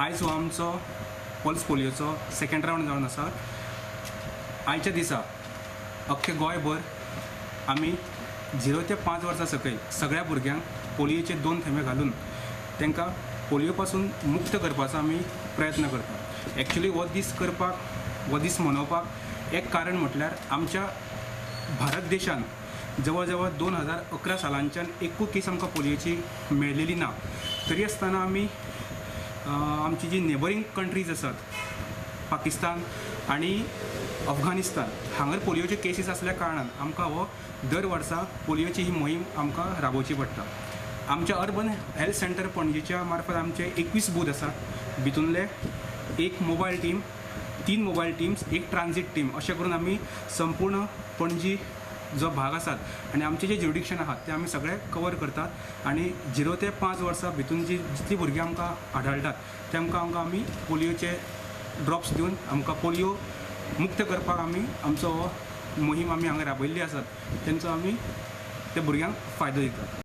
आयज हो आमचो पल्स पोलियोचो सेकंड रावंड जावन आसा। आयच्या दिसा अख्खे गोंयभर आमी 0 ते 5 वर्सां सकयल सगळ्या भुरग्यांक पोलियोचे 2 थेंबे घालून तांकां पोलियो पासून मुक्त करपाचो आमी प्रयत्न करता। एक्चुली हो दीस करपाक, हो दीस मनोवपाक एक कारण म्हटल्यार आमच्या भारत देशान जवळ जवळ 2011 सालांच्यान एकूय केस आमकां पोलियोची मेळिल्ली ना। तरी आसतना आमी आमची जी नेबरींग कंट्रीज आसात, पाकिस्तान आनी अफगानिस्तान, हांगर पोलियोचे केसीस आसल्या कारणान आमकां हो दर वर्सा पोलियोची ही मोहीम आमकां राबोवची पडटा। आमच्या अर्बन हेल्थ सेंटर पणजेच्या मार्फत आमचे 21 बूथ आसात। भितूनले एक मोबायल टीम, 3 मोबायल टीम्स, एक ट्रान्झीट टीम अशें करून आमी संपूर्ण पणजी जो भाग आसात आनी आमचे जे ज्युरिडिक्शन आहात ते आमी सगळे कवर करतात। आनी 0 ते 5 वर्सां भितून जितली भुरगीं आमकां आढळटात तेमकां आमी पोलियोचे ड्रॉप्स दिवन आमकां पोलियो मुक्त करपाक आमी आमचो हो मोहीम आमी हांगा राबयल्ली आसात, तेंचो आमी त्या भुरग्यांक फायदो दितात।